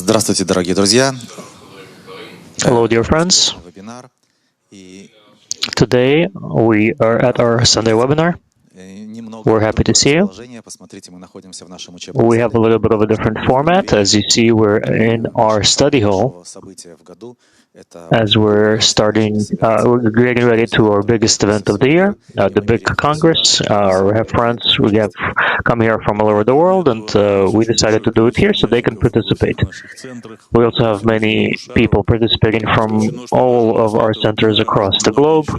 Здравствуйте, дорогие друзья. Hello, dear friends. Today we are at our Sunday webinar. We're happy to see you. We have a little bit of a different format. As you see, we're in our study hall as we're getting ready to our biggest event of the year, the big Congress. We have friends we have come here from all over the world, and we decided to do it here so they can participate. We also have many people participating from all of our centers across the globe.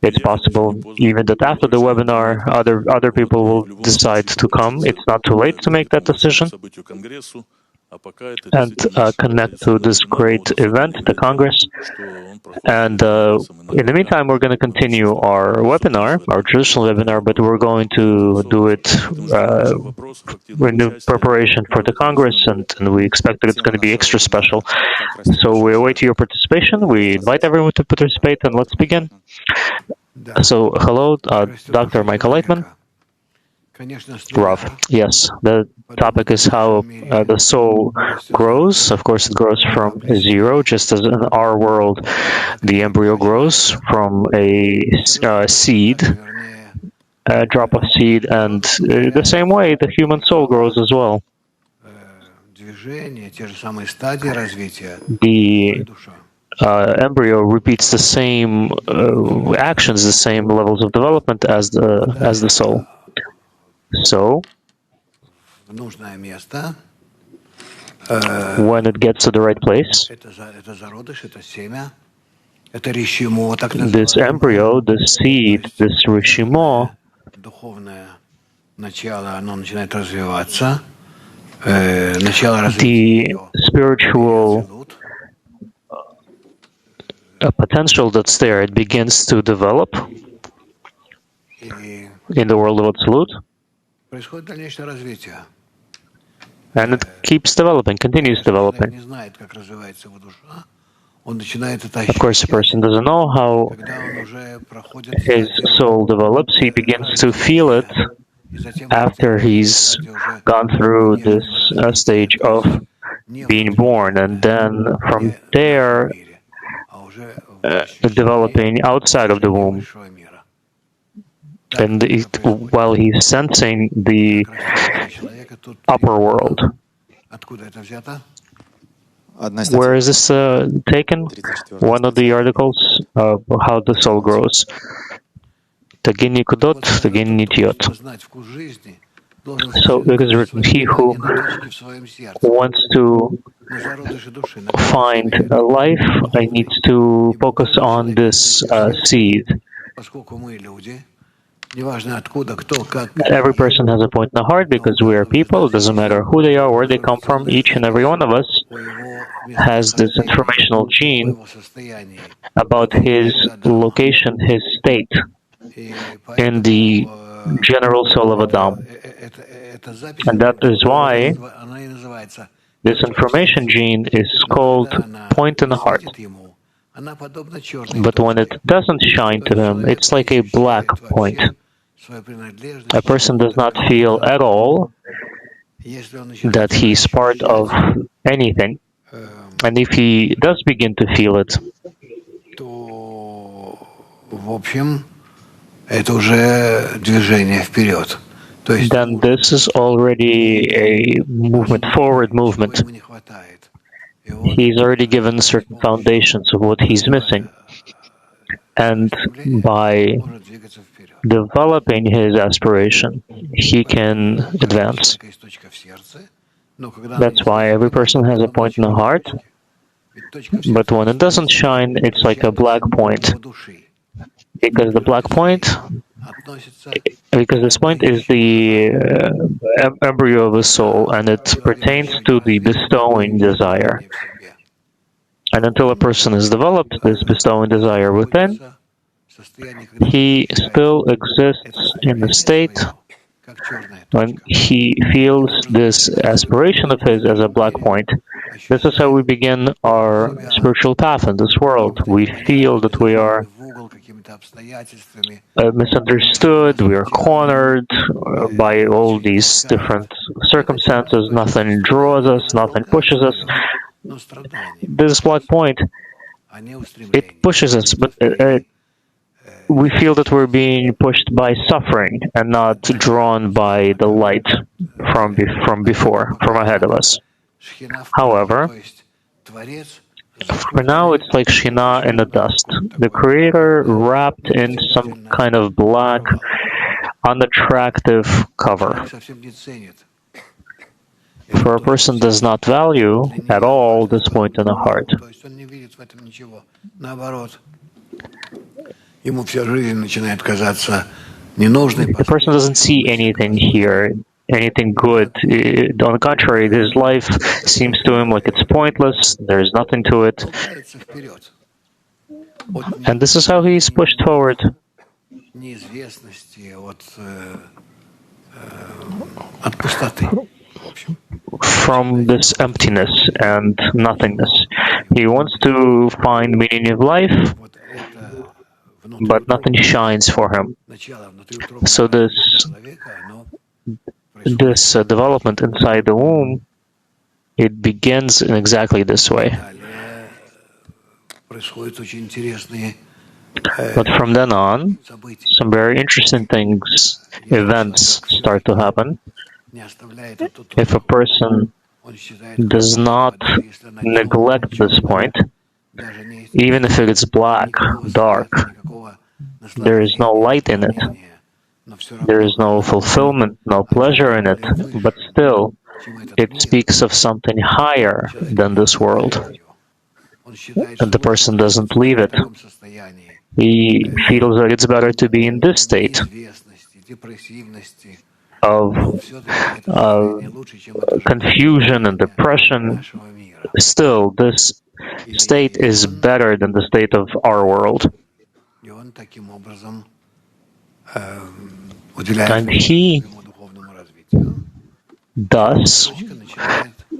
It's possible even that after the webinar, other people will decide to come. It's not too late to make that decision and connect to this great event, the Congress. And in the meantime, we're going to continue our webinar, our traditional webinar, but we're going to do it in preparation for the Congress, and we expect that it's going to be extra special. So we await your participation. We invite everyone to participate, and let's begin. So, hello, Dr. Michael Laitman. Rav. Yes, the topic is how the soul grows. Of course, it grows from zero, just as in our world, the embryo grows from a seed, a drop of seed, and the same way the human soul grows as well. The embryo repeats the same actions, the same levels of development as the soul. So, when it gets to the right place, this embryo, this seed, this rishimo, the spiritual potential that's there, it begins to develop in the world of Absolute. And it keeps developing, continues developing. Of course, a person doesn't know how his soul develops. He begins to feel it after he's gone through this stage of being born, and then from there, developing outside of the womb. And while he's sensing the upper world. Where is this taken? One of the articles of how the soul grows. Tagin nikudot, tagin nitiyot. So it is written, he who wants to find a life needs to focus on this seed. Every person has a point in the heart because we are people. It doesn't matter who they are, where they come from. Each and every one of us has this informational gene about his location, his state in the general soul of Adam. And that is why this information gene is called point in the heart. But when it doesn't shine to him, it's like a black point. A person does not feel at all that he's part of anything. And if he does begin to feel it, then this is already a movement, forward movement. He's already given certain foundations of what he's missing. And by developing his aspiration, he can advance. That's why every person has a point in the heart. But when it doesn't shine, it's like a black point. Because the black point, because this point is the embryo of a soul, and it pertains to the bestowing desire. And until a person has developed this bestowing desire within, he still exists in the state when he feels this aspiration of his as a black point, This is how we begin our spiritual path in this world. We feel that we are misunderstood, we are cornered by all these different circumstances, nothing draws us, nothing pushes us. This black point, it pushes us, but we feel that we're being pushed by suffering and not drawn by the light from before, from ahead of us. However, for now, it's like Shekhinah in the dust. The Creator wrapped in some kind of black, unattractive cover. For a person does not value at all this point in the heart. The person doesn't see anything here, anything good. On the contrary, his life seems to him like it's pointless, there's nothing to it. And this is how he's pushed forward. From this emptiness and nothingness. He wants to find meaning in life, but nothing shines for him. So this development inside the womb, it begins in exactly this way. But from then on, some very interesting events start to happen. If a person does not neglect this point, even if it is black, dark, there is no light in it, there is no fulfillment, no pleasure in it, but still, it speaks of something higher than this world. And the person doesn't leave it. He feels that it's better to be in this state of confusion and depression. Still, this state is better than the state of our world. And he thus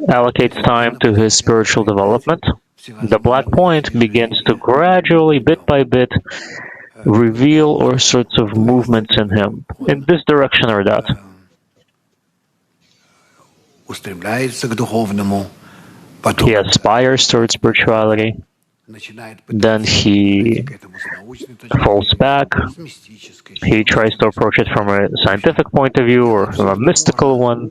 allocates time to his spiritual development. The black point begins to gradually, bit by bit, reveal all sorts of movements in him, in this direction or that. He aspires towards spirituality, then he falls back, he tries to approach it from a scientific point of view or from a mystical one.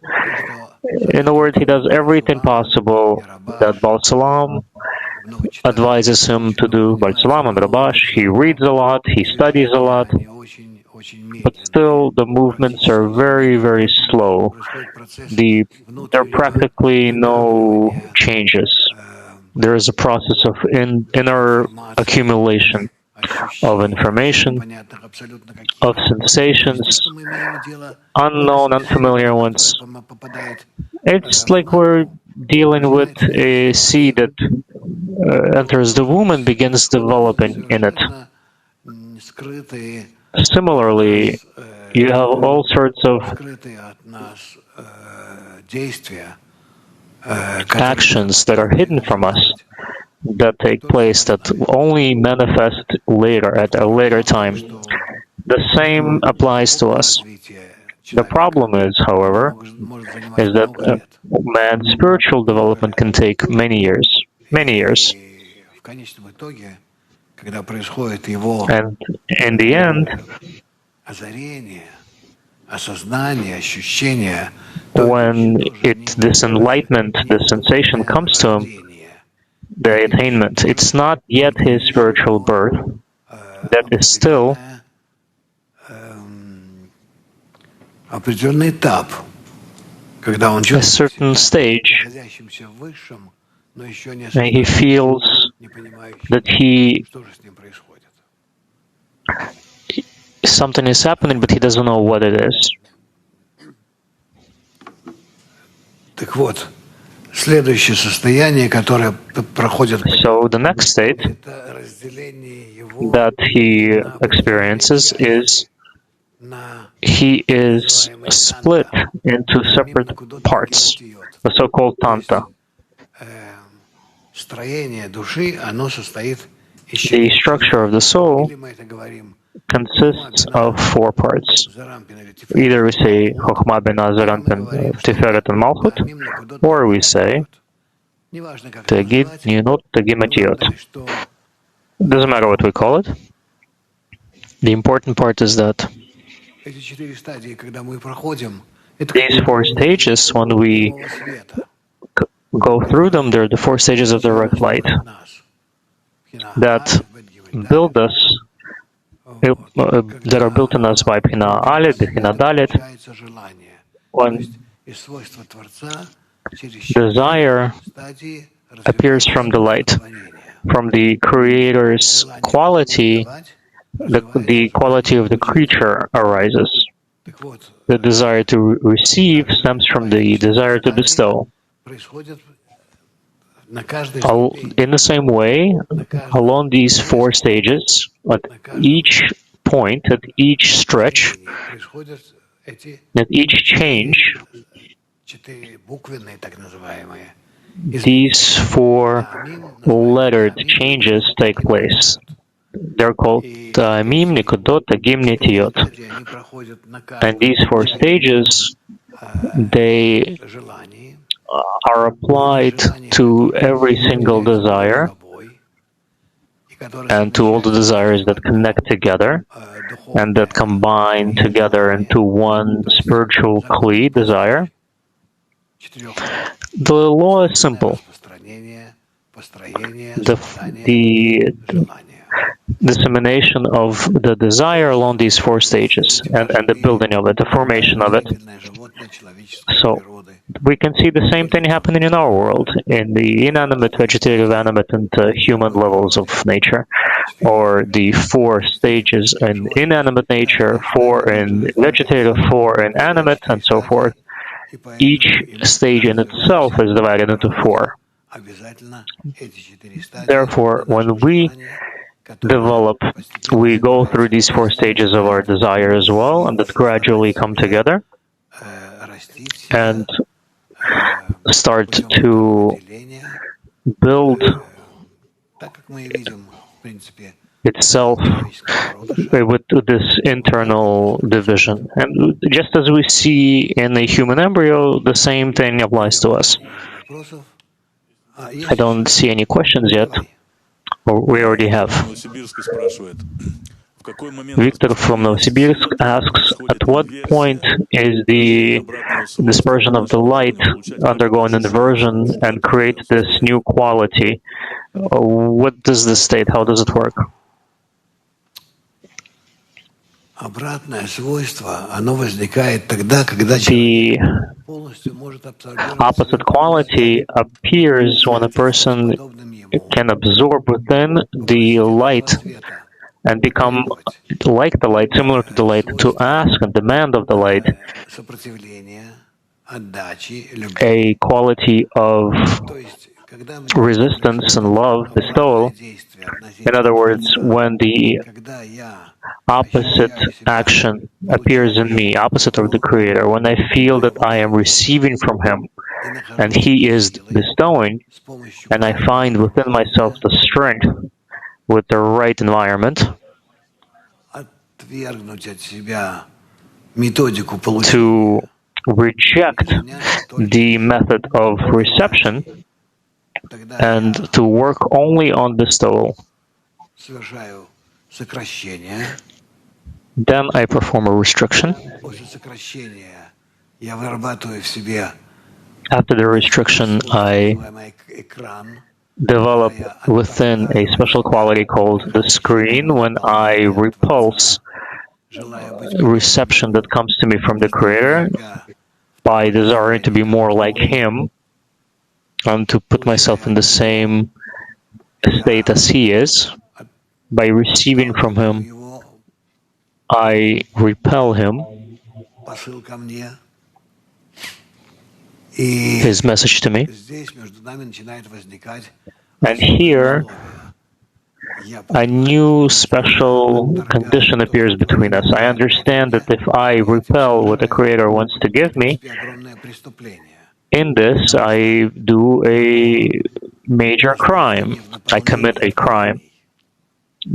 In a word, he does everything possible that Baal Salam advises him to do. Baal Salam and Rabash, he reads a lot, he studies a lot, but still the movements are very, very slow. There are practically no changes. There is a process of inner accumulation of information, of sensations, unknown, unfamiliar ones. It's like we're dealing with a seed that enters the womb and begins developing in it. Similarly, you have all sorts of actions that are hidden from us, that take place, that only manifest later, at a later time. The same applies to us. The problem is, however, is that man's spiritual development can take many years. Many years. And in the end, when this enlightenment, this sensation comes to him, the attainment, it's not yet his spiritual birth. That is still a certain stage, and he feels that something is happening, but he doesn't know what it is. So the next state that he experiences is he is split into separate parts, the so-called tanta. The structure of the soul consists of 4 parts. Either we say Chokhmah, Binah, Zeranpin, Tiferet, and Malchut, or we say Tegid, Ninut, Tegimatiot. Doesn't matter what we call it. The important part is that these 4 stages, when we go through them, they're the 4 stages of direct light that build us, that are built in us by Bchina Aleph, Bchina Dalet, when desire appears from the light, from the Creator's quality, the quality of the creature arises. The desire to receive stems from the desire to bestow. In the same way, along these 4 stages, at each point, at each stretch, at each change, these 4 lettered changes take place. They're called Mim, Nikodot, Tagim, Nitiyot. And these 4 stages, they are applied to every single desire and to all the desires that connect together and that combine together into one spiritual Kli desire. The law is simple. The dissemination of the desire along these 4 stages and the building of it, the formation of it. So we can see the same thing happening in our world, in the inanimate, vegetative, animate, and human levels of nature, or the 4 stages in inanimate nature, 4 in vegetative, 4 in animate, and so forth. Each stage in itself is divided into 4. Therefore, when we develop, we go through these 4 stages of our desire as well, and that gradually come together and start to build itself with this internal division. And just as we see in the human embryo, the same thing applies to us. I don't see any questions yet. Or we already have. Victor from Novosibirsk asks, at what point is the dispersion of the light undergoing inversion and create this new quality? What does this state? How does it work? The opposite quality appears when a person can absorb within the light and become like the light, similar to the light, to ask and demand of the light a quality of resistance and love, bestowal. In other words, when the opposite action appears in me, opposite of the Creator, when I feel that I am receiving from Him and He is bestowing, and I find within myself the strength with the right environment to reject the method of reception and to work only on bestowal. Then I perform a restriction. After the restriction, I develop within a special quality called the screen when I repulse reception that comes to me from the Creator by desiring to be more like Him and to put myself in the same state as He is. By receiving from Him, I repel Him, His message to me. And here, a new special condition appears between us. I understand that if I repel what the Creator wants to give me, in this I do a major crime. I commit a crime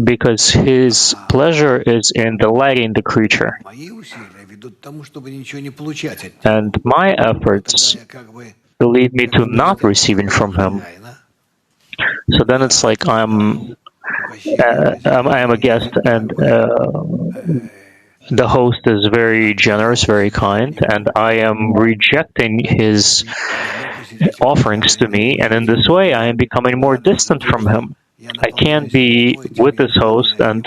because his pleasure is in delighting the creature. And my efforts lead me to not receiving from him. So then it's like I am a guest, and the host is very generous, very kind, and I am rejecting his offerings to me, and in this way I am becoming more distant from him. I can't be with this host and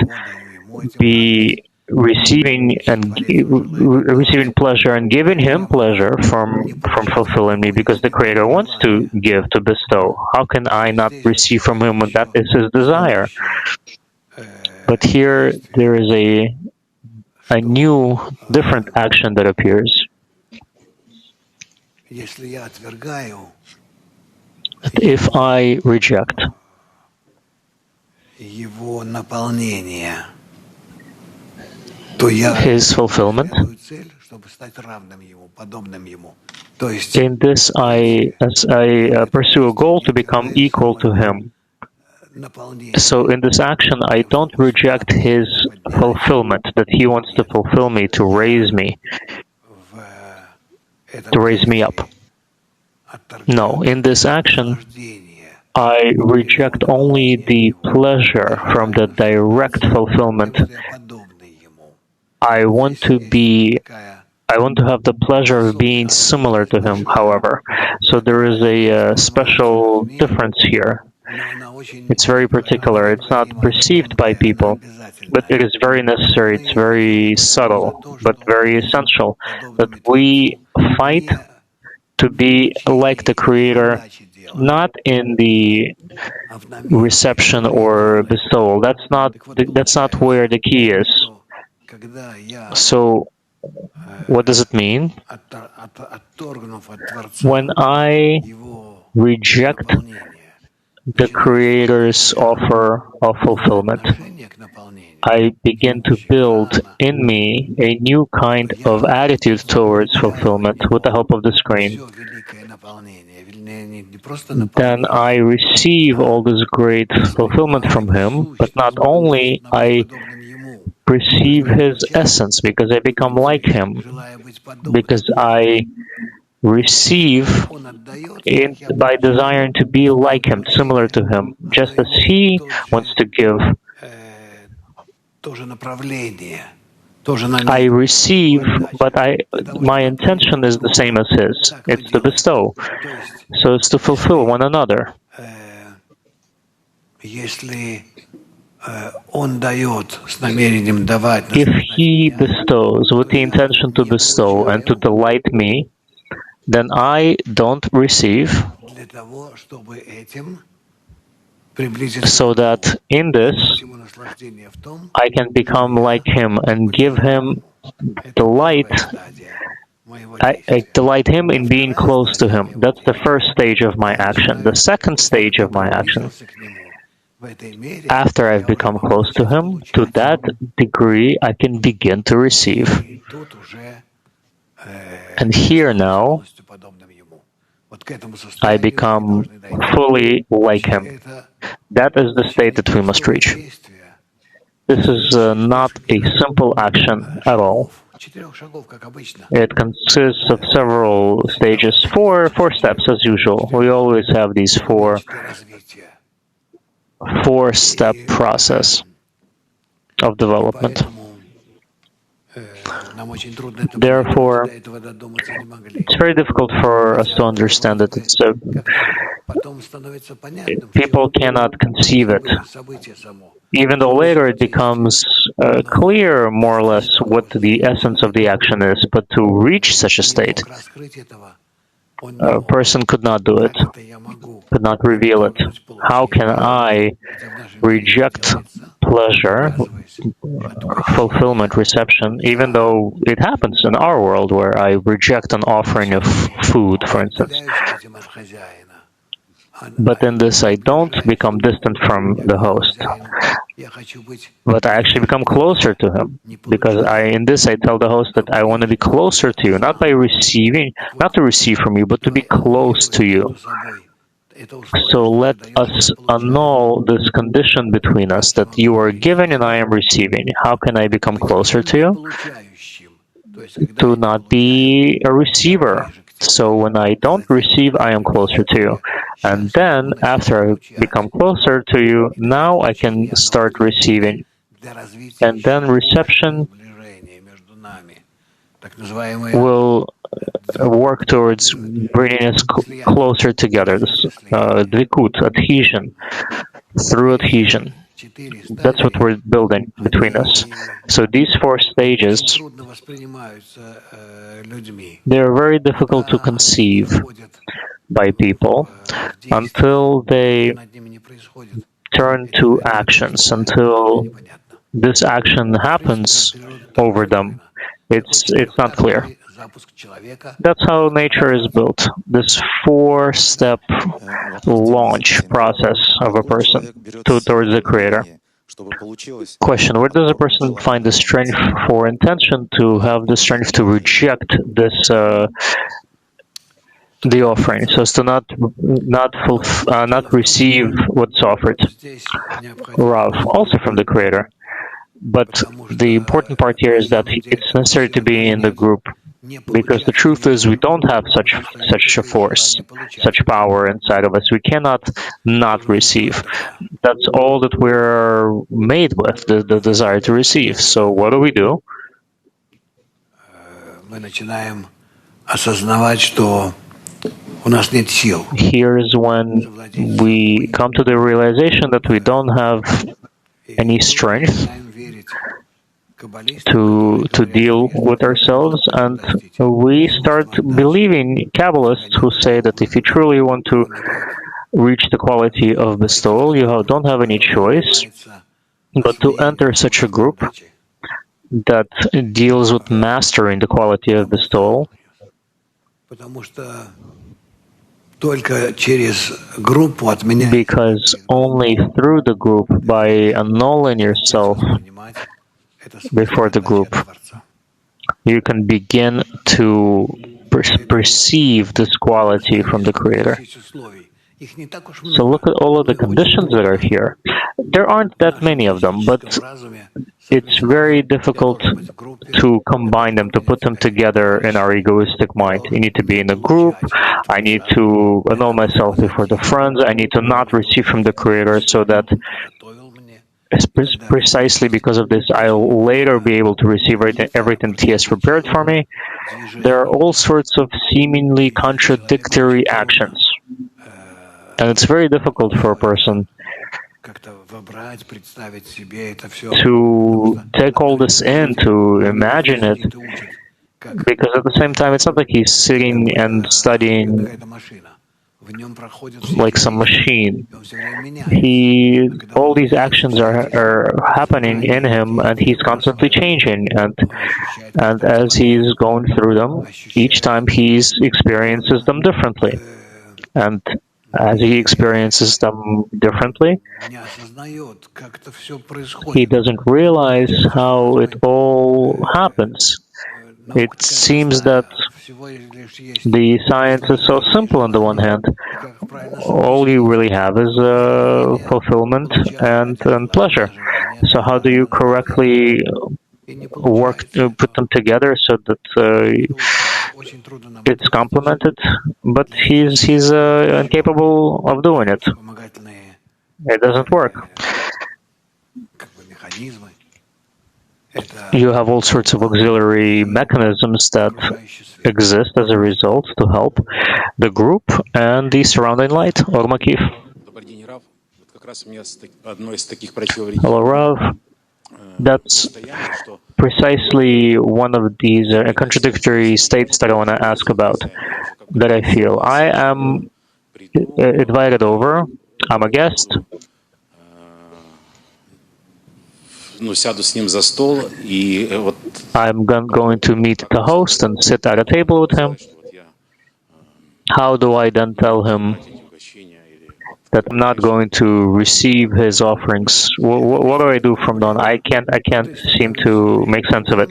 be receiving pleasure and giving him pleasure from fulfilling me, because the creator wants to give, to bestow. How can I not receive from him when that is his desire? But here there is a new, different action that appears. If I reject his fulfillment, in this I pursue a goal to become equal to him. So in this action, I don't reject his fulfillment, that he wants to fulfill me, to raise me up. No, in this action, I reject only the pleasure from the direct fulfillment. I want to have the pleasure of being similar to him, however. So there is a special difference here. It's very particular. It's not perceived by people, but it is very necessary. It's very subtle, but very essential, that we fight to be like the Creator, not in the reception or bestowal. That's not where the key is. So, what does it mean? When I reject the Creator's offer of fulfillment, I begin to build in me a new kind of attitude towards fulfillment with the help of the screen. Then I receive all this great fulfillment from him, but not only I perceive his essence, because I become like him, because I receive by desiring to be like him, similar to him, just as he wants to give. I receive, but my intention is the same as his. It's to bestow. So it's to fulfill one another. If he bestows with the intention to bestow and to delight me, then I don't receive, so that in this I can become like him and give him delight. I delight him in being close to him. That's the first stage of my action. The second stage of my action, after I've become close to him, to that degree I can begin to receive. And here now, I become fully like him. That is the state that we must reach. This is not a simple action at all. It consists of several stages, four steps as usual. We always have these four-step process of development. Therefore, it's very difficult for us to understand it. People cannot conceive it. Even though later it becomes clear, more or less, what the essence of the action is. But to reach such a state, a person could not do it, could not reveal it. How can I reject pleasure, fulfillment, reception, even though it happens in our world where I reject an offering of food, for instance? But in this, I don't become distant from the host, but I actually become closer to him. Because in this, I tell the host that I want to be closer to you, not by receiving, not to receive from you, but to be close to you. So let us annul this condition between us that you are giving and I am receiving. How can I become closer to you? To not be a receiver. So when I don't receive, I am closer to you. And then after I become closer to you, now I can start receiving. And then reception will work towards bringing us closer together. This dvikut, adhesion, through adhesion. That's what we're building between us. So these 4 stages, they're very difficult to conceive by people until they turn to actions, until this action happens over them. It's not clear. That's how nature is built. This 4-step launch process of a person towards the Creator. Question: where does a person find the strength for intention to have the strength to reject this the offering, so as to not receive what's offered? Rav, also from the Creator. But the important part here is that it's necessary to be in the group, because the truth is we don't have such a force, such power inside of us. We cannot not receive. That's all that we're made with, the desire to receive. So what do? Here is when we come to the realization that we don't have any strength to deal with ourselves, and we start believing Kabbalists who say that if you truly want to reach the quality of bestowal, you don't have any choice but to enter such a group that deals with mastering the quality of bestowal. Because only through the group, by annulling yourself before the group, you can begin to perceive this quality from the Creator. So look at all of the conditions that are here. There aren't that many of them, but it's very difficult to combine them, to put them together in our egoistic mind. You need to be in a group. I need to annul myself before the friends. I need to not receive from the Creator, so that precisely because of this, I'll later be able to receive everything that He has prepared for me. There are all sorts of seemingly contradictory actions. And it's very difficult for a person to take all this in, to imagine it, because at the same time, it's not like he's sitting and studying like some machine. All these actions are happening in him, and he's constantly changing. And as he's going through them, each time he experiences them differently. And as he experiences them differently, he doesn't realize how it all happens. It seems that the science is so simple on the one hand. All you really have is fulfillment and pleasure. So how do you correctly put them together so that it's complemented? But he's incapable of doing it. It doesn't work. You have all sorts of auxiliary mechanisms that exist as a result to help the group and the surrounding light. Or Makif. Hello, Rav. That's precisely one of these contradictory states that I want to ask about, that I feel. I am invited over. I'm a guest. I'm going to meet the host and sit at a table with him. How do I then tell him that I'm not going to receive his offerings. What do I do from then? I can't seem to make sense of it.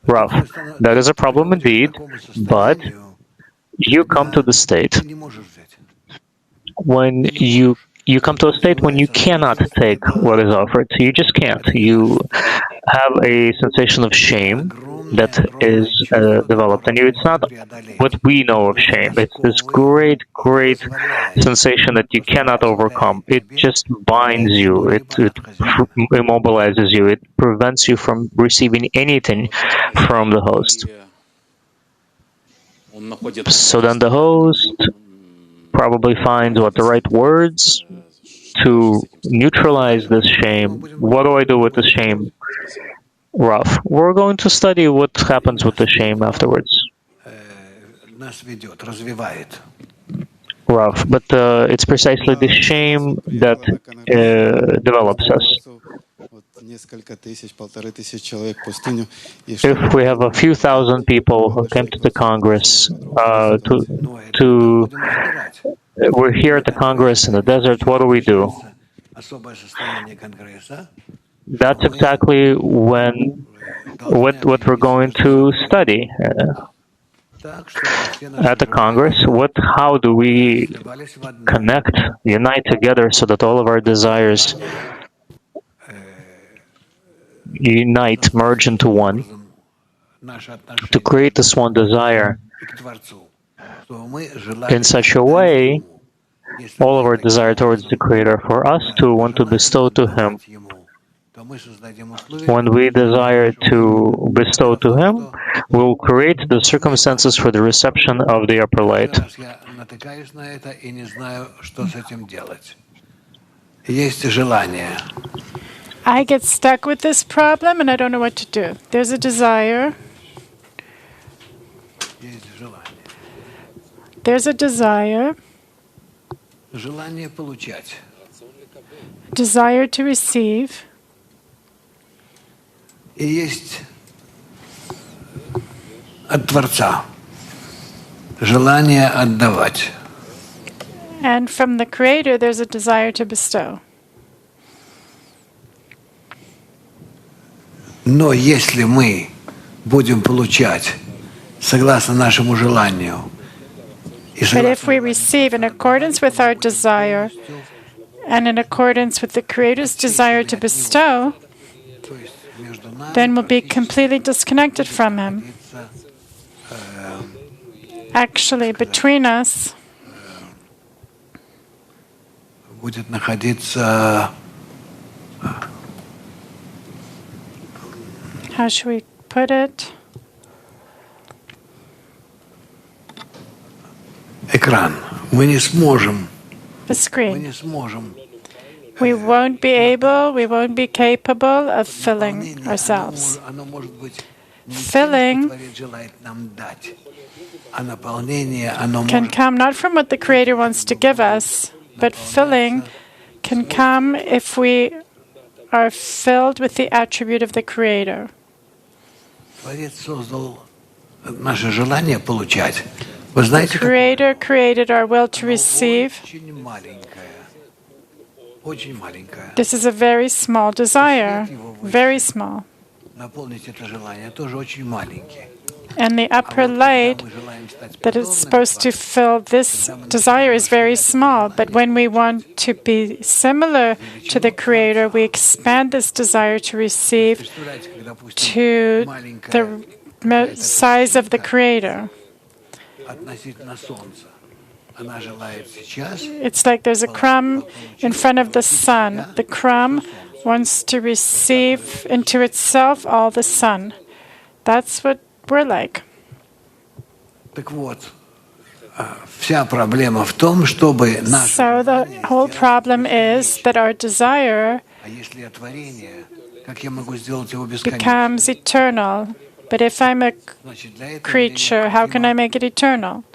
Rav, that is a problem indeed, but you come to the state when you come to a state when you cannot take what is offered. You just can't. You have a sensation of shame that is developed, and it's not what we know of shame. It's this great sensation that you cannot overcome. It just binds you. It immobilizes you. It prevents you from receiving anything from the host. So then the host probably finds the right words to neutralize this shame. What do I do with the shame? Rav, we're going to study what happens with the shame afterwards. Rav, but it's precisely the shame that develops us. If we have a few thousand people who came to the Congress, we're here at the Congress in the desert, what do? That's exactly what we're going to study at the Congress. How do we connect, unite together so that all of our desires unite, merge into one, to create this one desire in such a way, all of our desire towards the Creator, for us to want to bestow to Him. When we desire to bestow to Him, we'll create the circumstances for the reception of the upper light. I get stuck with this problem and I don't know what to do. There's a desire. There's a desire. Desire to receive. And from the Creator, there's a desire to bestow. Но если мы будем получать согласно нашему желанию, but if we receive in accordance with our desire and in accordance with the Creator's desire to bestow, then we'll be completely disconnected from Him. Actually, between us будет находиться, how should we put it? Экран. Мы не сможем. The screen. Мы не сможем. We won't be capable of filling ourselves. Filling can come not from what the Creator wants to give us, but filling can come if we are filled with the attribute of the Creator. The Creator created our will to receive. This is a very small desire, very small. And the upper light that is supposed to fill this desire is very small. But when we want to be similar to the Creator, we expand this desire to receive to the size of the Creator. It's like there's a crumb in front of the sun. The crumb wants to receive into itself all the sun. That's what we're like. So the whole problem is that our desire becomes eternal. But if I'm a creature, how can I make it eternal?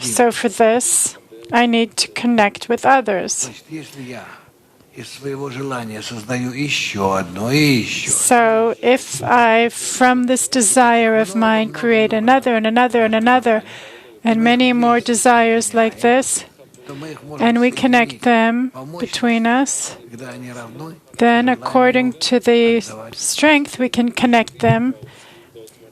So for this, I need to connect with others. So if I, from this desire of mine, create another and another and another, and many more desires like this, and we connect them between us, then according to the strength we can connect them,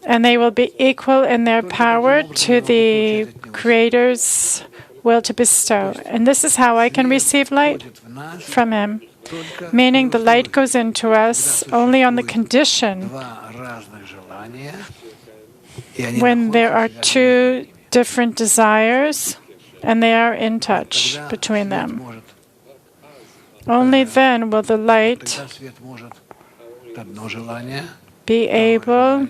and they will be equal in their power to the Creator's will to bestow. And this is how I can receive light from Him, meaning the light goes into us only on the condition when there are two different desires and they are in touch between them. Only then will the light be able.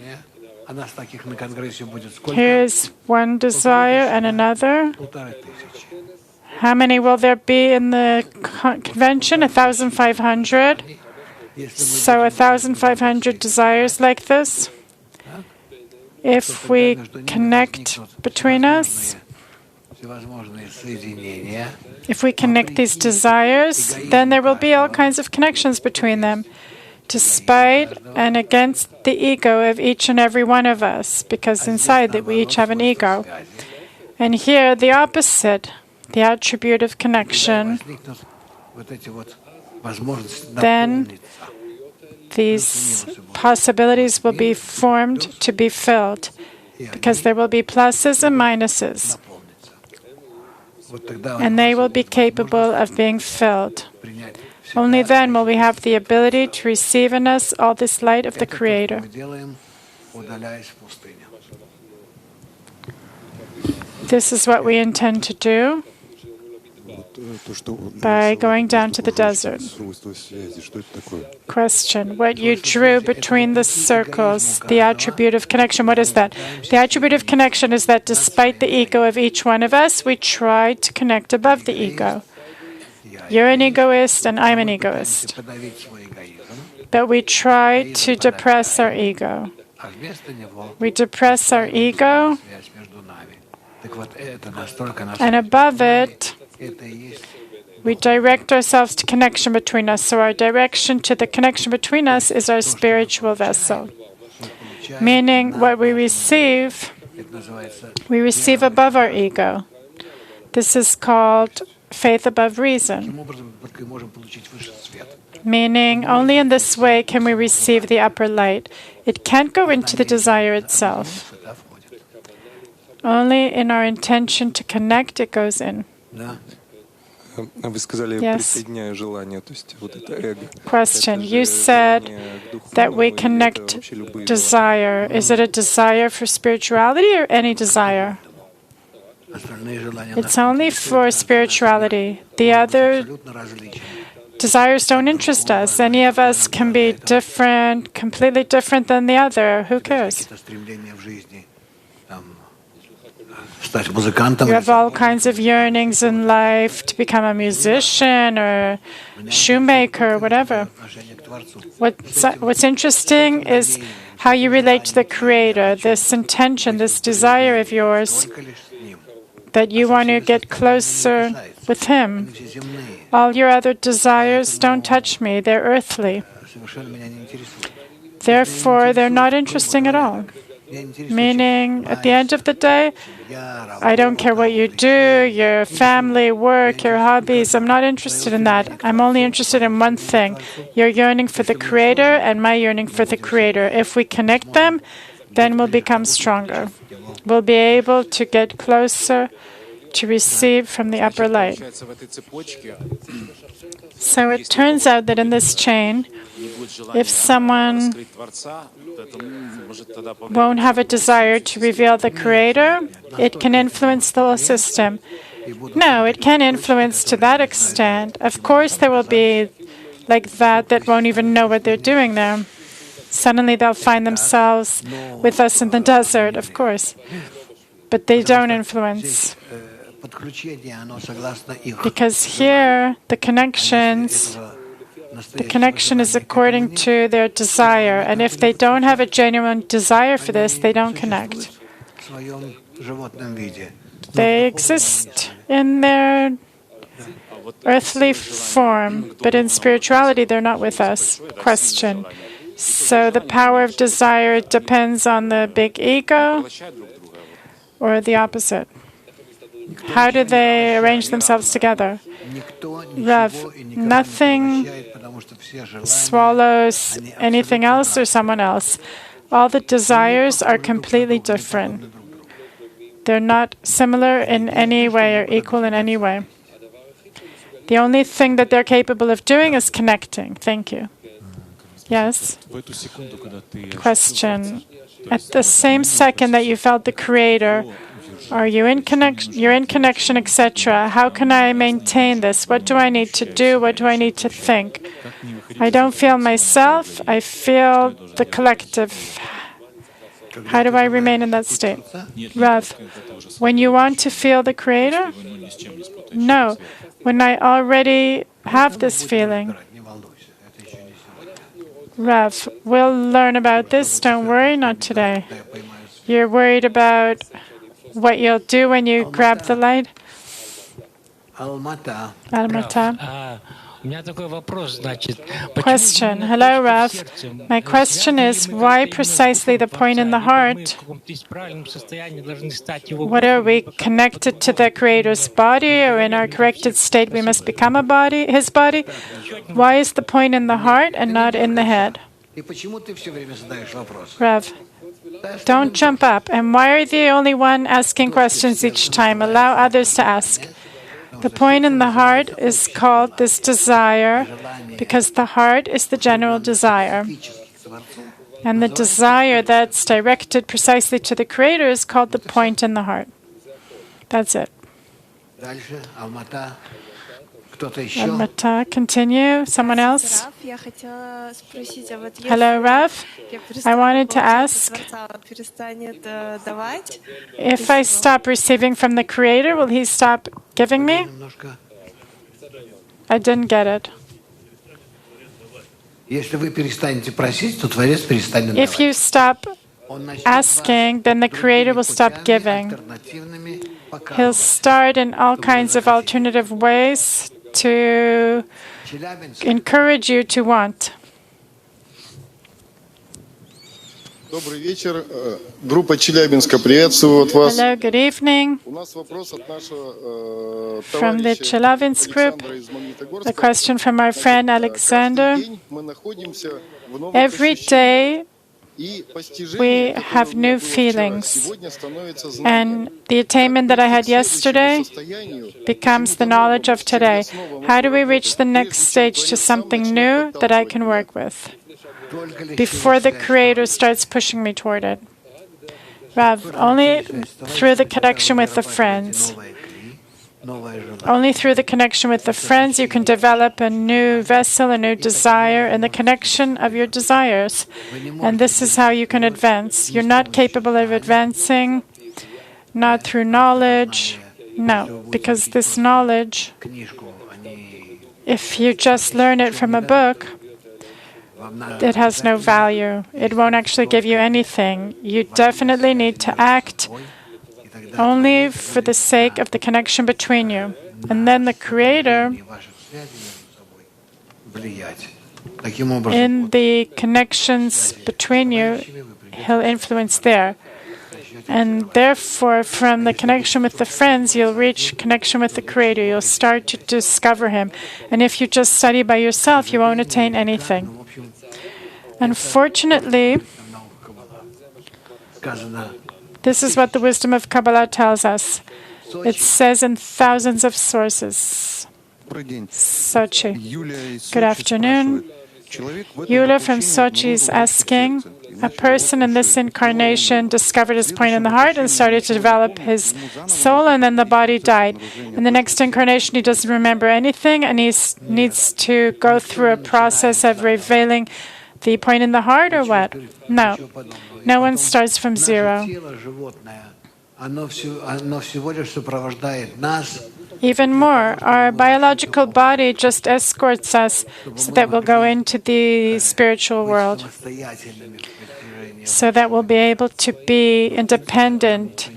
Here's one desire and another. How many will there be in the convention? 1,500. So 1,500 desires like this. If we connect between us, if we connect these desires, then there will be all kinds of connections between them, despite and against the ego of each and every one of us, because inside that we each have an ego. And here, the opposite, the attribute of connection, then these possibilities will be formed to be filled, because there will be pluses and minuses, and they will be capable of being filled. Only then will we have the ability to receive in us all this light of the Creator. This is what we intend to do by going down to the desert. Question: what you drew between the circles, the attribute of connection, what is that? The attribute of connection is that despite the ego of each one of us, we try to connect above the ego. You're an egoist and I'm an egoist. But we try to depress our ego. We depress our ego, and above it, we direct ourselves to connection between us. So our direction to the connection between us is our spiritual vessel. Meaning what we receive above our ego. This is called faith above reason. Meaning only in this way can we receive the upper light. It can't go into the desire itself. Only in our intention to connect it goes in. Yes. Question. You said that we connect desire. Is it a desire for spirituality or any desire? It's only for spirituality. The other desires don't interest us. Any of us can be different, completely different than the other. Who cares? You have all kinds of yearnings in life to become a musician or shoemaker or whatever. What's interesting is how you relate to the Creator, this intention, this desire of yours that you want to get closer with Him. All your other desires don't touch me. They're earthly. Therefore, they're not interesting at all. Meaning, at the end of the day, I don't care what you do, your family, work, your hobbies. I'm not interested in that. I'm only interested in one thing. Your yearning for the Creator and my yearning for the Creator. If we connect them, then we'll become stronger. We'll be able to get closer to receive from the upper light. So it turns out that in this chain, if someone won't have a desire to reveal the Creator, it can influence the whole system. No, it can influence to that extent. Of course, there will be like that won't even know what they're doing there. Suddenly they'll find themselves with us in the desert, of course. But they don't influence. Because here, the connection is according to their desire. And if they don't have a genuine desire for this, they don't connect. They exist in their earthly form, but in spirituality, they're not with us. Question. So the power of desire depends on the big ego or the opposite? How do they arrange themselves together? Rav, nothing swallows anything else or someone else. All the desires are completely different. They're not similar in any way or equal in any way. The only thing that they're capable of doing is connecting. Thank you. Yes? Question. At the same second that you felt the Creator, are you in connection? You're in connection, etc. How can I maintain this? What do I need to do? What do I need to think? I don't feel myself. I feel the collective. How do I remain in that state? Rav, when you want to feel the Creator? No. When I already have this feeling. Rav, we'll learn about this. Don't worry, not today. You're worried about what you'll do when you grab the light? Almata. Question. Hello, Rav. My question is, why precisely the point in the heart? What are we connected to the Creator's body, or in our corrected state we must become a body, His body? Why is the point in the heart and not in the head? Rav, don't jump up. And why are you the only one asking questions each time? Allow others to ask. The point in the heart is called this desire because the heart is the general desire. And the desire that's directed precisely to the Creator is called the point in the heart. That's it. Almata, continue. Someone else? Hello, Rav. I wanted to ask, if I stop receiving from the Creator, will He stop giving me? I didn't get it. If you stop asking, then the Creator will stop giving. He'll start in all kinds of alternative ways to encourage you to want. Добрый вечер. Группа Челябинска приветствует вас. Hello, good evening. У нас вопрос от нашего From the товарища Chelyabinsk group, Александра из a Магнитогорска. question from our friend Alexander. Каждый день мы находимся в новых Every day и постижение, we которое have у меня new было вчера, feelings, сегодня становится знанием. and the attainment that I had yesterday becomes the knowledge of today. How do we reach the next stage to something new that I can work with before the Creator starts pushing me toward it? Rav, only through the connection with the friends. Only through the connection with the friends you can develop a new vessel, a new desire, and the connection of your desires. And this is how you can advance. You're not capable of advancing, not through knowledge. No, because this knowledge, if you just learn it from a book, it has no value. It won't actually give you anything. You definitely need to act only for the sake of the connection between you. And then the Creator, in the connections between you, He'll influence there. And therefore, from the connection with the friends, you'll reach connection with the Creator. You'll start to discover Him. And if you just study by yourself, you won't attain anything. Unfortunately, this is what the wisdom of Kabbalah tells us. It says in thousands of sources. Sochi. Good afternoon. Yulia from Sochi is asking, a person in this incarnation discovered his point in the heart and started to develop his soul, and then the body died. In the next incarnation, he doesn't remember anything, and he needs to go through a process of revealing the point in the heart, or what? No. No one starts from zero. Even more, our biological body just escorts us so that we'll go into the spiritual world, so that we'll be able to be independent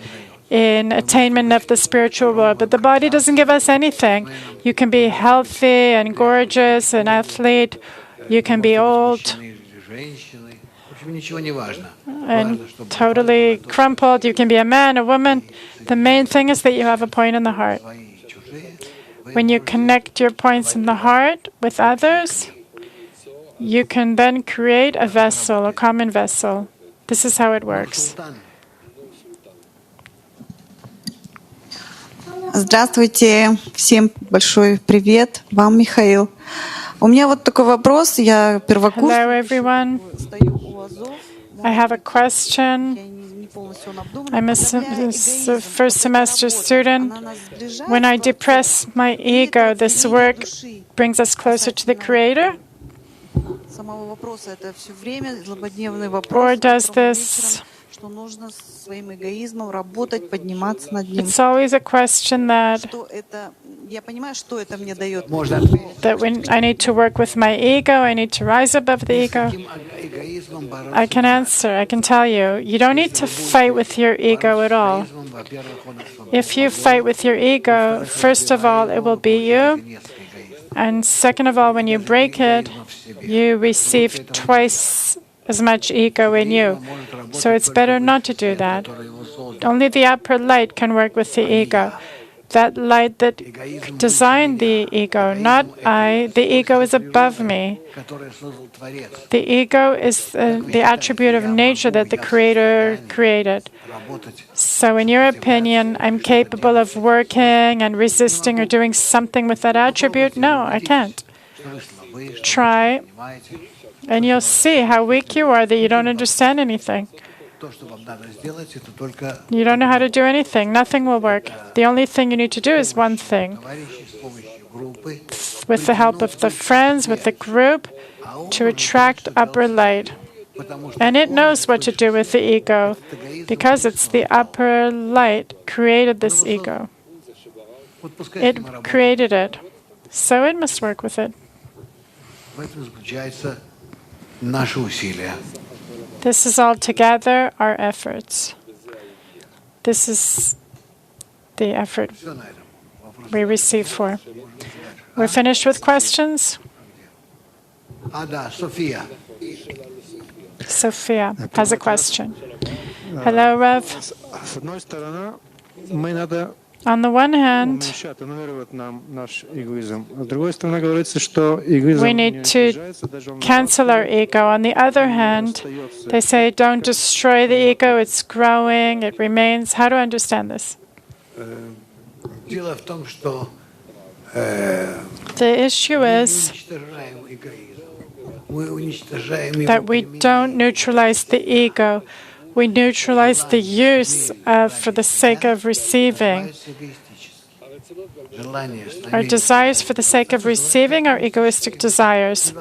in attainment of the spiritual world. But the body doesn't give us anything. You can be healthy and gorgeous, an athlete. You can be old. and totally crumpled. You can be a man, a woman. The main thing is that you have a point in the heart. When you connect your points in the heart with others, you can then create a vessel, a common vessel. This is how it works. Здравствуйте, всем большой привет, вам, Михаил. У меня вот такой вопрос, я первокурсник. Hello, everyone. I have a question. I'm a first semester student. When I depress my ego, this work brings us closer to the Creator? Or does this... It's always a question that when I need to work with my ego, I need to rise above the ego. I can answer, I can tell you, you don't need to fight with your ego at all. If you fight with your ego, first of all, it will be you. And second of all, when you break it, you receive twice as much ego in you. So it's better not to do that. Only the upper light can work with the ego. That light that designed the ego, not I. The ego is above me. The ego is the attribute of nature that the Creator created. So in your opinion, I'm capable of working and resisting or doing something with that attribute? No, I can't. Try, and you'll see how weak you are, that you don't understand anything. You don't know how to do anything. Nothing will work. The only thing you need to do is one thing. With the help of the friends, with the group, to attract upper light. And it knows what to do with the ego, because it's the upper light created this ego. It created it. So it must work with it. This is altogether our efforts. This is the effort we receive for. We're finished with questions? Sophia has a question. Hello, Rev. On the one hand, we need to cancel our ego. On the other hand, they say, don't destroy the ego, it's growing, it remains. How do I understand this? The issue is that we don't neutralize the ego. We neutralize the use for the sake of receiving. Our desires for the sake of receiving are egoistic desires.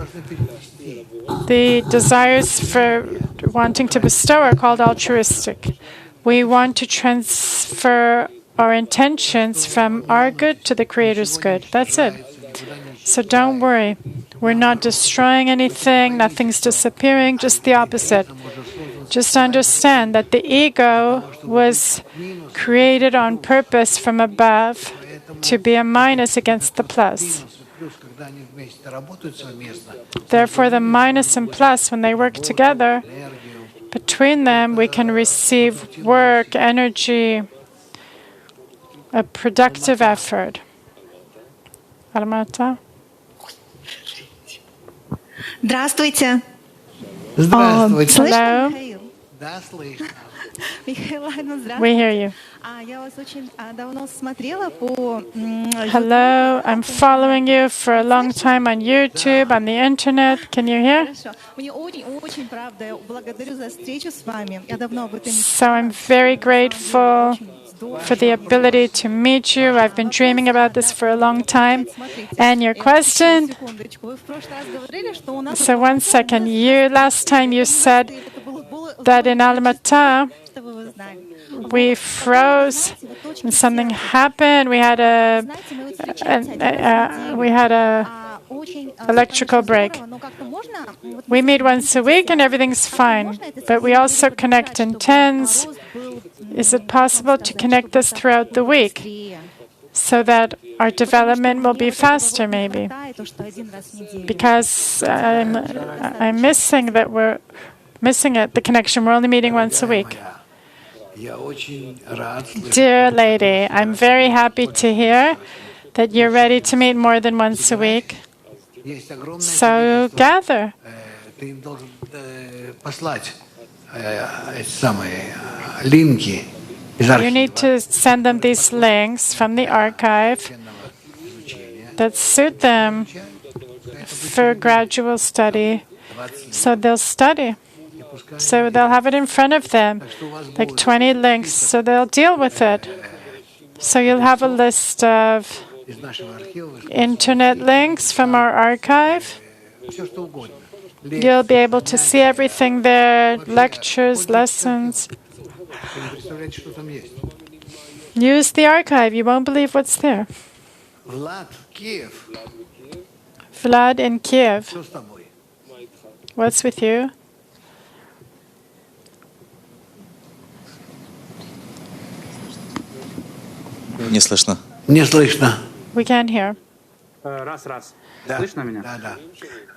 The desires for wanting to bestow are called altruistic. We want to transfer our intentions from our good to the Creator's good. That's it. So don't worry. We're not destroying anything. Nothing's disappearing. Just the opposite. Just understand that the ego was created on purpose from above to be a minus against the plus. Therefore, the minus and plus, when they work together, between them we can receive work, energy, a productive effort. Almata? Здравствуйте. Hello. We hear you. Hello, I'm following you for a long time on YouTube, on the internet. Can you hear? So I'm very grateful for the ability to meet you. I've been dreaming about this for a long time. And your question? So 1 second. Last time you said that in Almata we froze and something happened. We had a electrical break. We meet once a week and everything's fine, but we also connect in tens. Is it possible to connect this throughout the week so that our development will be faster, maybe? Because I'm missing that we're missing it, the connection. We're only meeting once a week. Я очень рад слышать. Dear lady, I'm very happy to hear that you're ready to meet more than once a week. Есть огромное So количество. gather. Ты им должен послать эти самые линки из You архива. need to send them these links from the archive that suit them for gradual study. So they'll study. So they'll have it in front of them, like 20 links, so they'll deal with it. So you'll have a list of Из нашего архива internet links from our archive. все что угодно. You'll be able to see everything there, lectures, lessons. Вы не представляете, что там есть. Use the archive. You won't believe what's there. Влад, Киев. Vlad in Kiev. Что с тобой? What's with you? Не слышно. Не слышно. We can't hear. Раз. Да. Слышно меня? Да.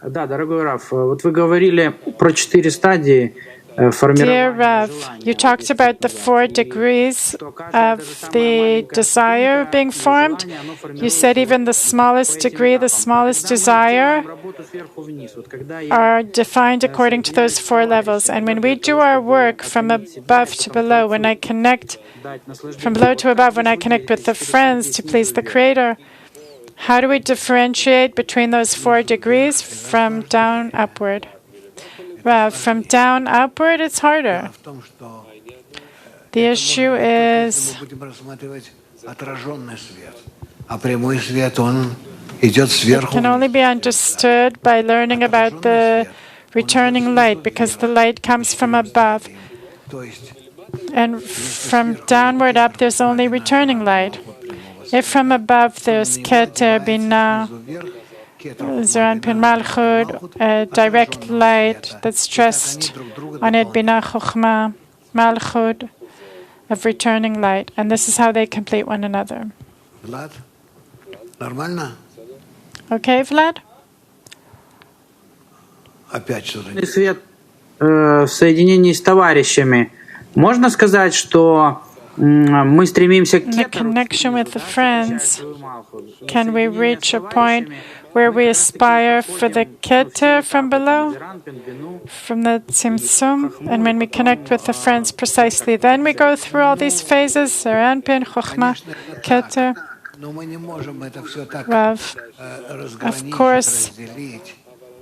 Да, дорогой Раф, вот вы говорили про 4 стадии Dear формирования Rav, you talked about the 4 degrees of the desire being formed. You said even the smallest degree, the smallest desire, работу сверху вниз. Вот когда я are defined according to those 4 levels. And when we do our work from above to below, when I connect дать наслаждение, from below to above, when I connect with the friends to please the Creator, how do we differentiate between those 4 degrees from down upward? Rav, from down upward, it's harder. В том, что The issue is мы будем рассматривать отраженный свет, а прямой свет он идет сверху. can only be understood by learning about the returning light, because the light comes from above. То есть And from downward up, there's only returning light. If from above there's Keter, Binah, вверх, Zeran Pin Malchut, a direct light that's dressed on it, Binah Chochmah, Malchut, of returning light. And this is how they complete one another. Влад, нормально? Okay, Vlad? Опять что-то. свет в соединении с товарищами, можно сказать, что мы стремимся к In the кетеру, connection with the friends, свою малхут. can we reach a point where we aspire for the Keter from below, from the Tzimtzum? And when we connect with the friends precisely, then we go through all these phases, Zeranpin, Chochmah, Keter, Но мы не можем это все так Rav. разграничить, course, разделить.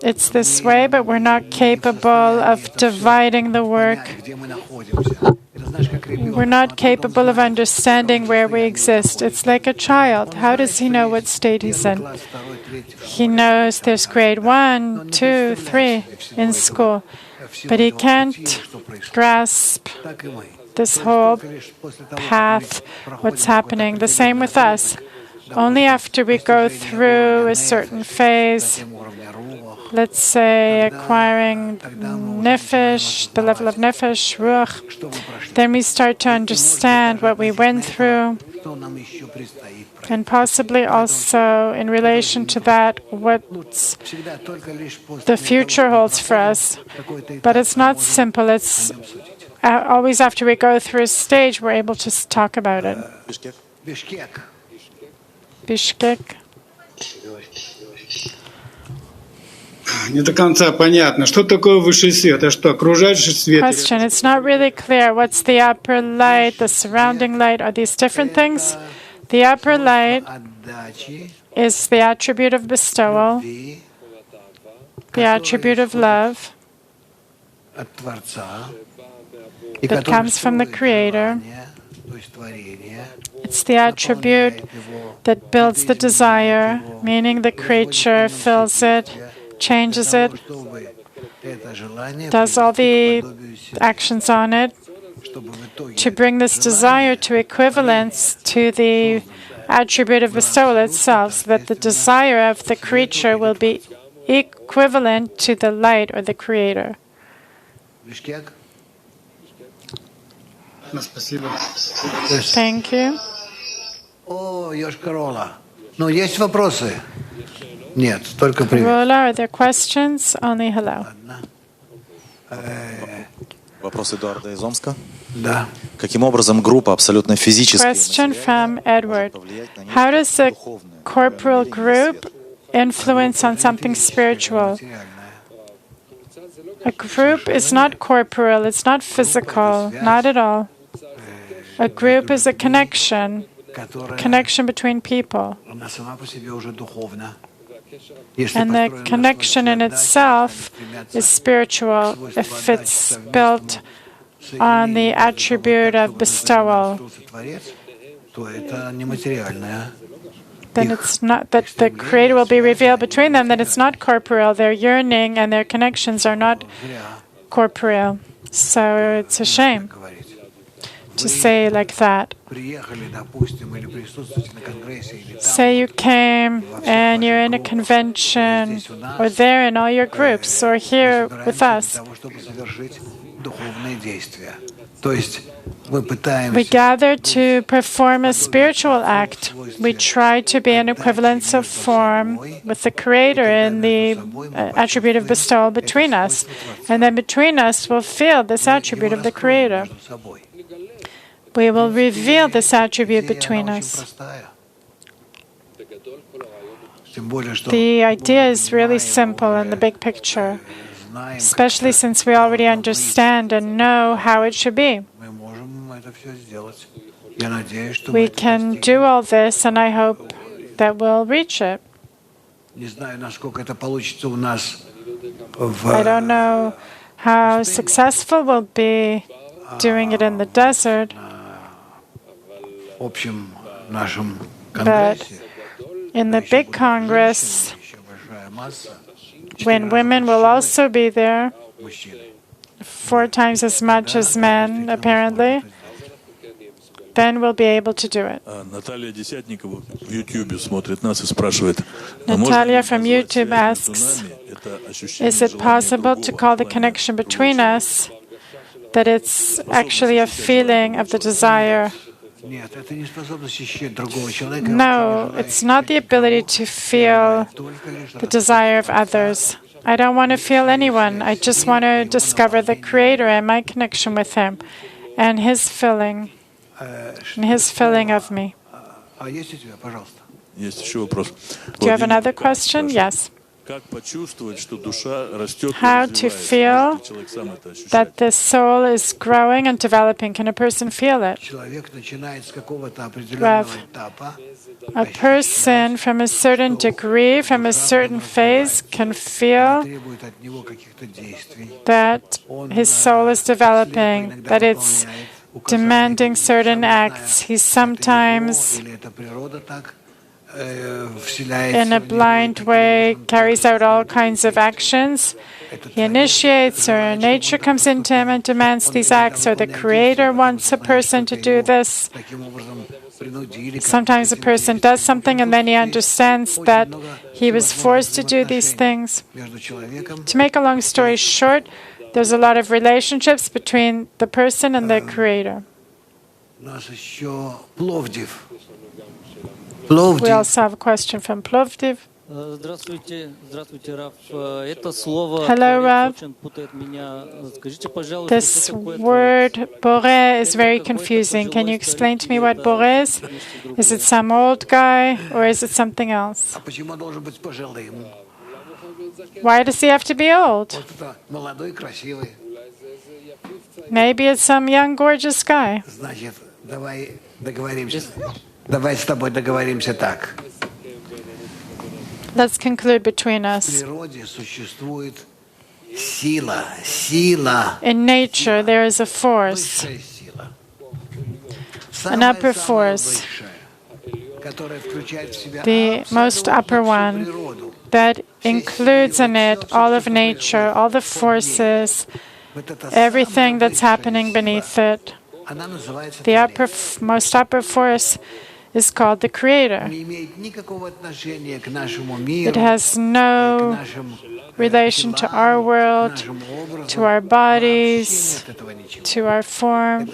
It's this way, but we're not capable of dividing the work. Где мы находимся. Это знаешь, как ребенок. We're not capable of understanding where we exist. It's like a child. How does he know what state he's in? Класс второй, третий. He knows there's grade 1, 2, 3 in school, but he can't grasp Так и мы. this whole Лишь после того, как path, мы what's проходим happening. The same with us. Only after we go through a certain phase, тем уровня рух, let's say acquiring nefesh, the level of nefesh, ruach, что мы прошли, then we start to understand what we went through, что нам еще предстоит пройти. and possibly also in relation to that, what Всегда только лишь после the future holds for us. какой-то But it's not simple. It's always after we go through a stage, we're able to talk about it. Бишкек. Bishkek. Не до конца понятно, что такое высший свет, а что окружающий свет? Question. It's not really clear. What's the upper light, the surrounding light? Are these different things? The upper light Отдачи, is the attribute of bestowal, любви the attribute of love от Творца, и that который comes from the строит Creator. желание, то есть творение, It's the attribute его that builds the desire, meaning the creature fills it, changes it, чтобы это желание does all the подобию себе, actions on it чтобы в итоге to bring this desire to equivalence to the attribute of bestowal itself, so that the desire of the creature will be equivalent to the light or the Creator. Бишкек. Спасибо. То есть, Thank you. о, Йошкар-Ола. Ну, есть вопросы? Нет, только привет. Rola, are there questions? Only hello. Ладно. Вопрос Эдуарда из Омска. Да. Каким образом группа абсолютно физическая Question from Edward. How does a corporal group influence on something spiritual? A group is not corporeal, it's not physical, not at all. A group is a connection between people. And the connection in itself is spiritual if it's built on the attribute of bestowal. Then it's not that the Creator will be revealed between them, then it's not corporeal. Their yearning and their connections are not corporeal. So it's a shame to say like that. Say you came and you're in a convention, or there in all your groups, or here with us. We gather to perform a spiritual act. We try to be an equivalence of form with the Creator in the attribute of bestowal between us. And then between us we'll feel this attribute of the Creator. We will reveal this attribute between us. The idea is really simple in the big picture, especially since we already understand and know how it should be. We can do all this, and I hope that we'll reach it. I don't know how successful we'll be doing it in the desert, but in the big Congress, when women will also be there, 4 times as much as men, apparently, then we'll be able to do it. Natalia from YouTube asks, is it possible to call the connection between us that it's actually a feeling of the desire? No, it's not the ability to feel the desire of others. I don't want to feel anyone. I just want to discover the Creator and my connection with Him and His filling of me. Do you have another question? Yes. How to feel that the soul is growing and developing? Can a person feel it? Rav, a person from a certain degree, from a certain phase, can feel that his soul is developing, that it's demanding certain acts. He sometimes, in a blind way, carries out all kinds of actions. He initiates, or nature comes into him and demands these acts, or the Creator wants a person to do this. Sometimes a person does something and then he understands that he was forced to do these things. To make a long story short, there's a lot of relationships between the person and the Creator. We also have a question from Plovdiv. Hello, Rav. This word "boré" is very confusing. Can you explain to me what boré is? Is it some old guy or is it something else? Why does he have to be old? Maybe it's some young, gorgeous guy. Let's conclude between us. In nature, there is a force, an upper force, the most upper one, that includes in it all of nature, all the forces, everything that's happening beneath it. The most upper force is called the Creator. It has no relation to our world, to our bodies, to our form.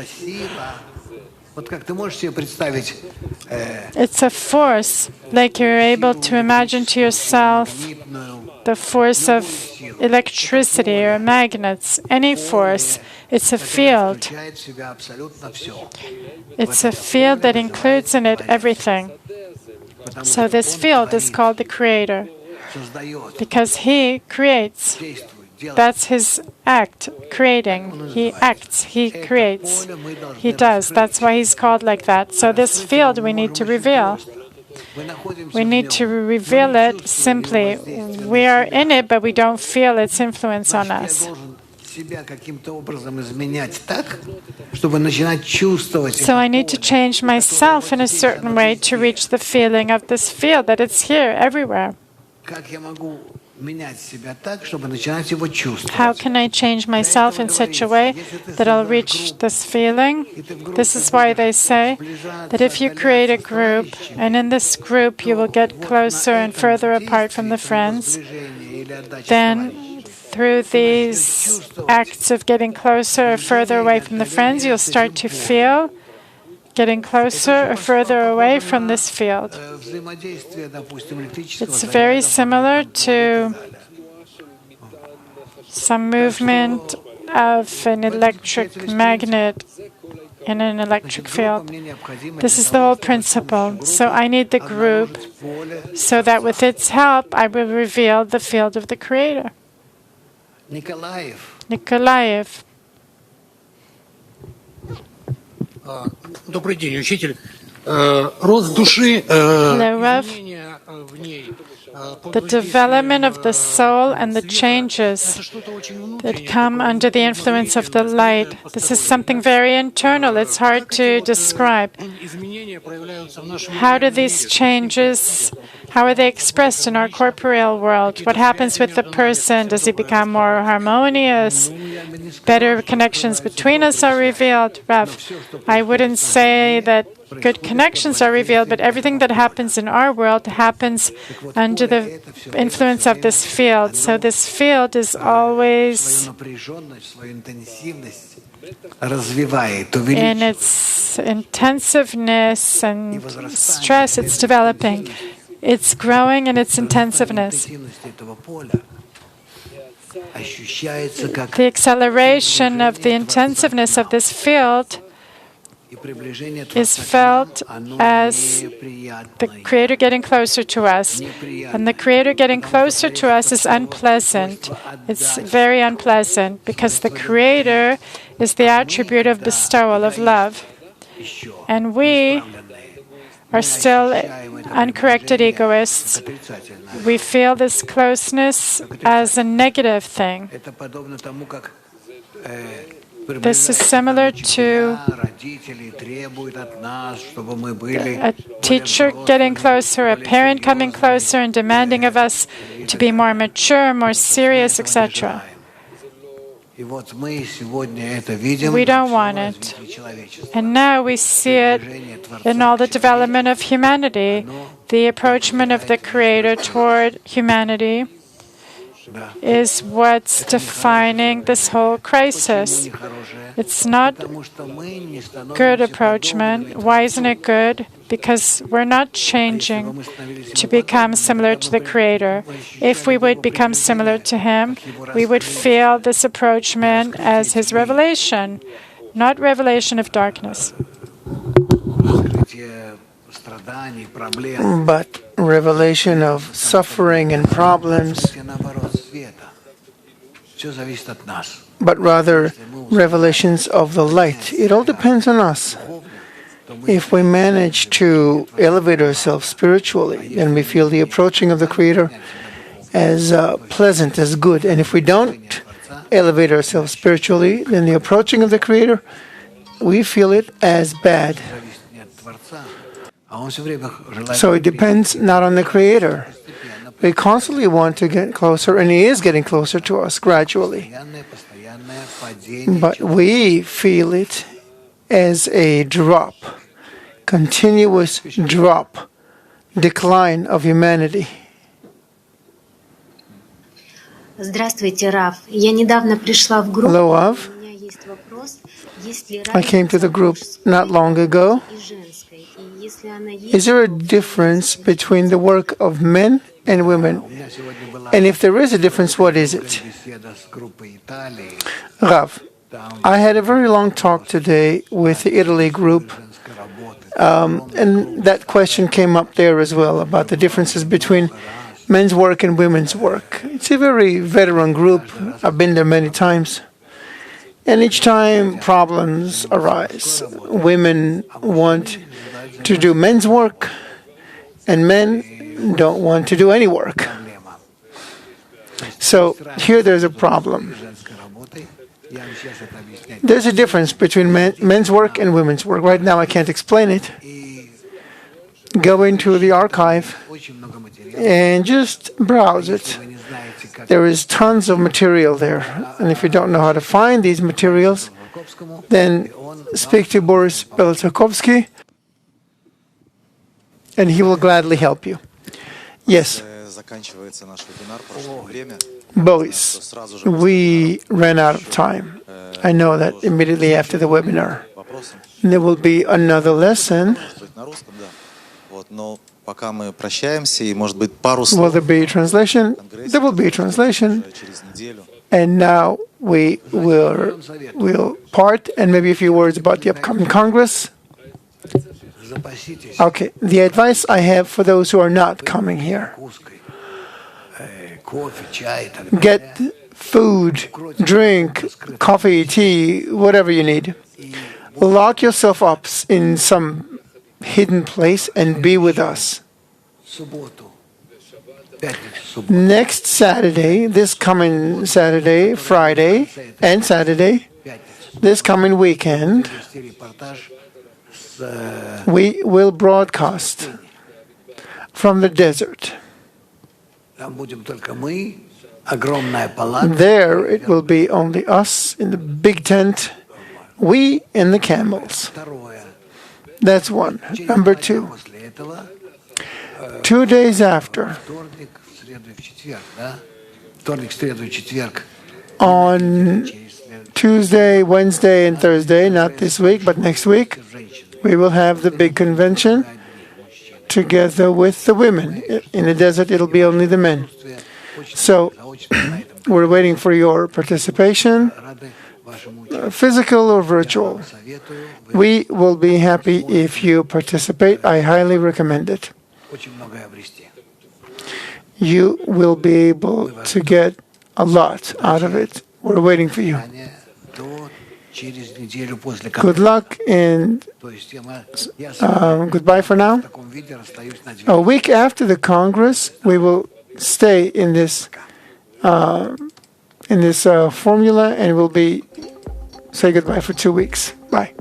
It's a force, like you're able to imagine to yourself the force of electricity or magnets, any force. It's a field. It's a field that includes in it everything. So this field is called the Creator because He creates. That's His act, creating. He acts, He creates, He does. That's why He's called like that. So this field we need to reveal. We need to reveal it simply. We are in it, but we don't feel its influence on us. So I need to change myself in a certain way to reach the feeling of this field, that it's here, everywhere. How can I change myself in such a way that I'll reach this feeling? This is why they say that if you create a group, and in this group you will get closer and further apart from the friends, then through these acts of getting closer or further away from the friends, you'll start to feel getting closer or further away from this field. It's very similar to some movement of an electric magnet in an electric field. This is the whole principle. So I need the group so that with its help I will reveal the field of the Creator. Nikolaev. Добрый день, учитель. Рост души, изменения в ней. The development of the soul and the changes that come under the influence of the light. This is something very internal. It's hard to describe. How do these changes, how are they expressed in our corporeal world? What happens with the person? Does he become more harmonious? Better connections between us are revealed? Rav, I wouldn't say that good connections are revealed, but everything that happens in our world happens under the influence of this field. So this field is always in its intensiveness and stress, it's developing. It's growing in its intensiveness. The acceleration of the intensiveness of this field is felt as the Creator getting closer to us. And the Creator getting closer to us is unpleasant. It's very unpleasant because the Creator is the attribute of bestowal, of love. And we are still uncorrected egoists. We feel this closeness as a negative thing. This is similar to a teacher getting closer, a parent coming closer and demanding of us to be more mature, more serious, etc. We don't want it. And now we see it in all the development of humanity, the approachment of the Creator toward humanity is what's defining this whole crisis. It's not good approachment. Why isn't it good? Because we're not changing to become similar to the Creator. If we would become similar to Him, we would feel this approachment as His revelation, not revelation of darkness. But revelation of suffering and problems, but rather revelations of the light. It all depends on us. If we manage to elevate ourselves spiritually, then we feel the approaching of the Creator as pleasant, as good. And if we don't elevate ourselves spiritually, then the approaching of the Creator, we feel it as bad. So it depends not on the Creator. We constantly want to get closer, and He is getting closer to us gradually. But we feel it as a drop, continuous drop, decline of humanity. Здравствуйте, Раф. Я недавно пришла в группу. Hello, Av. I came to the group not long ago. Is there a difference between the work of men and women? And if there is a difference, what is it? Rav, I had a very long talk today with the Italy group, and that question came up there as well about the differences between men's work and women's work. It's a very veteran group. I've been there many times. And each time problems arise. Women want to do men's work, and men don't want to do any work. So here there's a problem. There's a difference between men's work and women's work. Right now I can't explain it. Go into the archive and just browse it. There is tons of material there. And if you don't know how to find these materials, then speak to Boris Belotsakovsky, and he will gladly help you. Yes. Boris, we ran out of time. I know that immediately after the webinar. There will be another lesson. Will there be a translation? There will be a translation. And now we will part, and maybe a few words about the upcoming Congress. Okay, the advice I have for those who are not coming here. Get food, drink, coffee, tea, whatever you need. Lock yourself up in some hidden place and be with us. Next Saturday, this coming Saturday, Friday, and Saturday, this coming weekend, we will broadcast from the desert. There it will be only us in the big tent, we and the camels. That's one. Number two. 2 days after, on Tuesday, Wednesday, and Thursday, not this week, but next week, we will have the big convention together with the women. In the desert, it'll be only the men. So, we're waiting for your participation, physical or virtual. We will be happy if you participate. I highly recommend it. You will be able to get a lot out of it. We're waiting for you. Good luck and goodbye for now. A week after the Congress, we will stay in this formula, and we'll say goodbye for 2 weeks. Bye.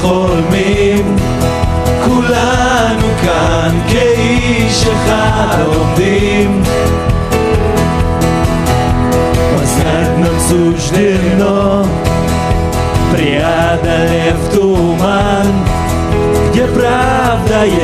חולמים, כולנו כאן כאיש אחד עומדים. Познать нам суждено, преодолев туман, где правда есть.